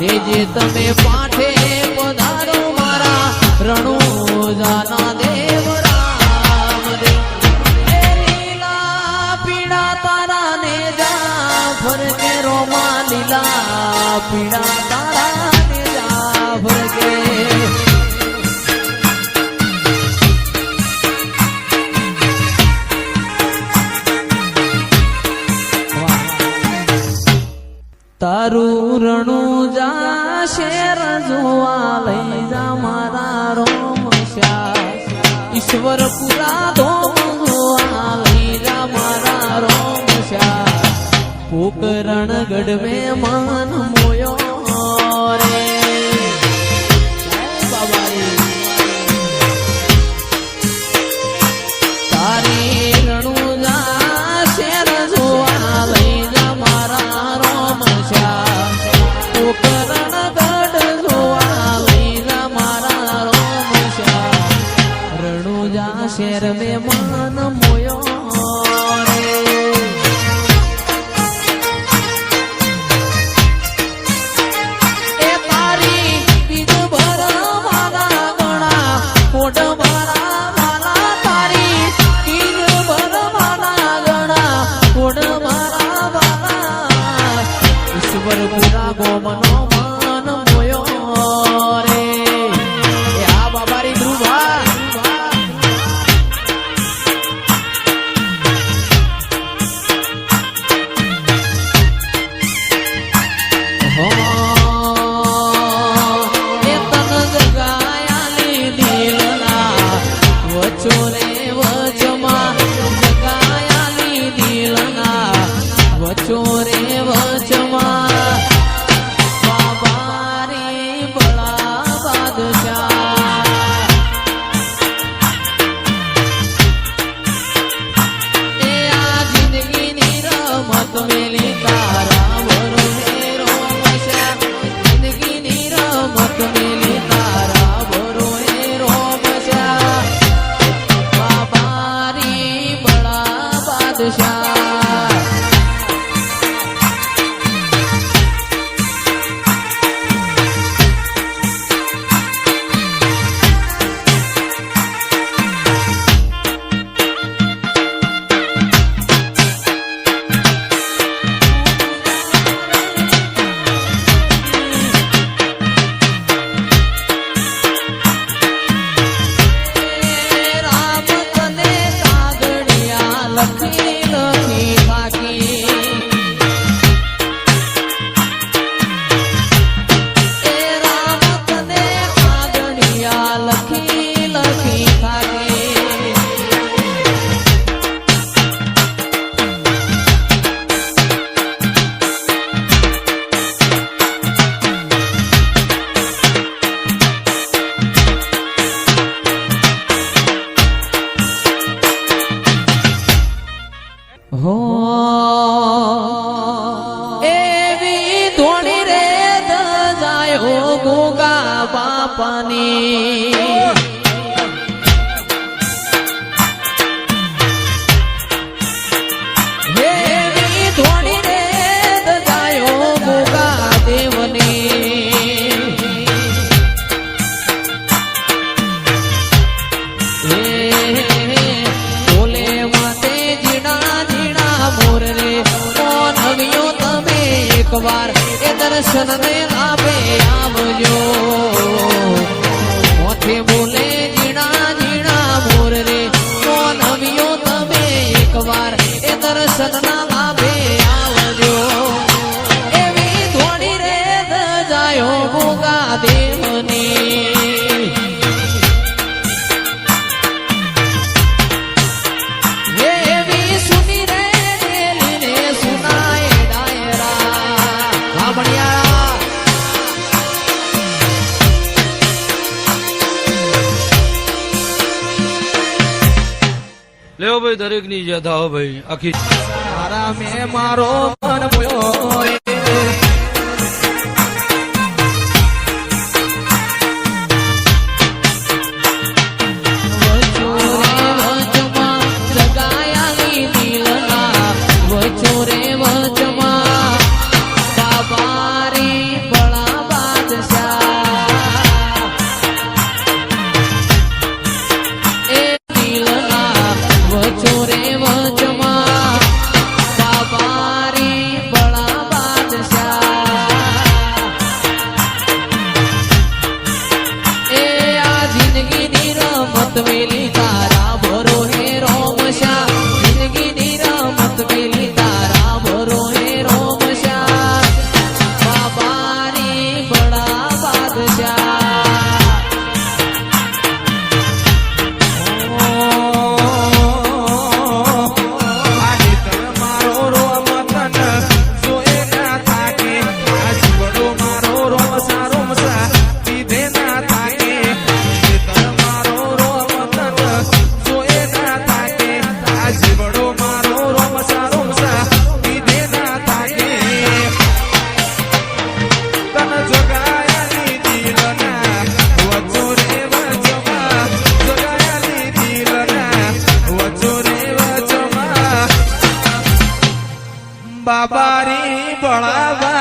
જે તમે પાઠે પધારો મારા રણુજાના દેવ રામ દેવ લીલા પીડા તારા ને જા ફરકે રોમા લીલા પીડા તારા ને જા ફરકે તારું રણુજા શેર જોવા લઈ જા મારા રોમશ્યા ઈશ્વર પુરા ધોમ જોવા લઈ જા મારા રોમશ્યા પોકરણ ગઢ મેં મન મોયો રે તારી રણુજા શેર જોવા લઈ જા મારા રોમશ્યા પોકરણ ગઢ જોવા લઈ જા મારા રોમશ્યા રણુજા શેર મેં મન મોયો પુરા ગોમનો મન મોયો રે આ બાબારી ધ્રુવા એ તન જગાયાની દિલના વચો રે વચમાં જગાયાની દિલના વચો રે વચમાં એવી ધોણી રે દજાયો ગોગા બાપાની એવી ધોણી રે દજાયો ગોગા દેવની બોલે માતે જીણા જીણા મોર રે નવ્યો તમે એકવાર એ દર્શન ને આપે આવજો મોથે બોલે જીણા જીણા મોર રે નવ્યો તમે એકવાર એ દર્શન ના આપે આવજો એવી ધોણી રે દજાયો ગોગા દેવની લેવો ભાઈ દરેક ની યાદ આવો ભાઈ આખી મારા મેં મારો મન મોયો રે વચો રે વચમાં બાબા રે બળા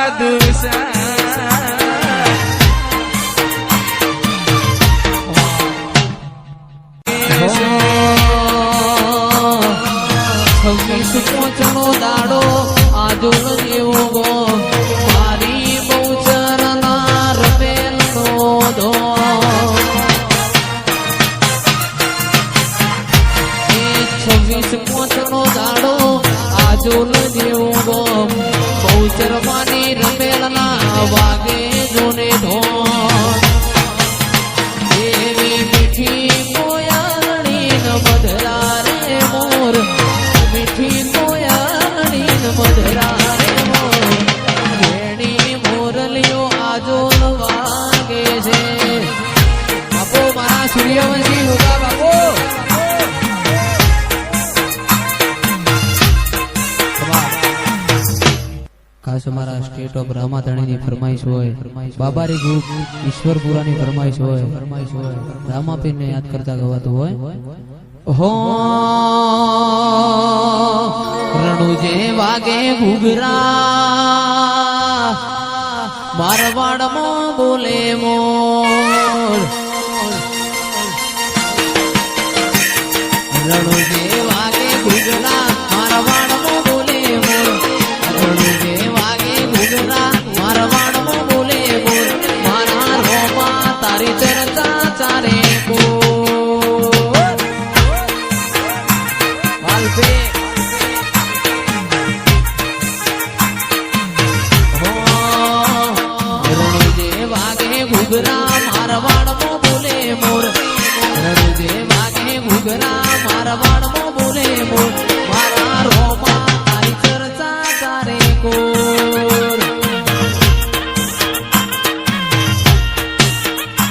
બાદશાહ પોચણો દાડો આજો જેવો ગો મારી બહુચરના રમેલનો ધો એ 26 પોચણો દાડો આજો જેવો ગો બહુચર માની રમેલના વાગે જોને ધો એવી મીઠી કોયાણી ન મધરા રે મોર મીઠી કોયાણી ન મધરા રે મોર વેણી મોરલીઓ આજો વાગે છે બાપો મારા સૂર્યવંશી હોગા બાપો ખાસ અમારા સ્ટેટ ઓફ રામાધણીની ફરમાઈશ હોય બાબારી ગ્રુપ ઈશ્વરપુરાની ફરમાઈશ હોય રામાપીરને યાદ કરતા ગવાતું હોય હો રણુજે વાગે ઘૂઘરા મારવાડમાં બોલે મોર રણુજે વાગે ઘૂઘરા મારવાડમાં બોલે મોર રણુજે વાગે ઘૂઘરા મારવાડમાં બોલે મોર મારા રોમા તારી ચર્ચા ચારે કો ઘૂઘરા મારવાડમાં બોલે મોર રણુજે વાગે ઘૂઘરા મારવાડમાં બોલે મોર મારા રોમા તારી ચર્ચા ચારે કોર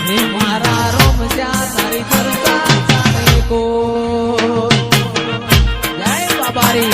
હે મારા રોમજા તારી ચર્ચા ચારે કોર જય બાબારી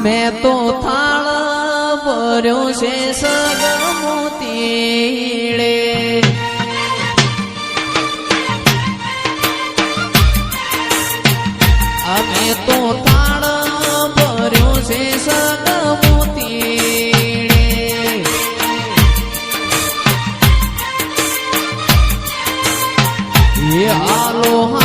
મેં તો થાળ ભર્યો છે સગમોતીડે અમે તો થાળ ભર્યો છે સગમોતીડે એ હાલો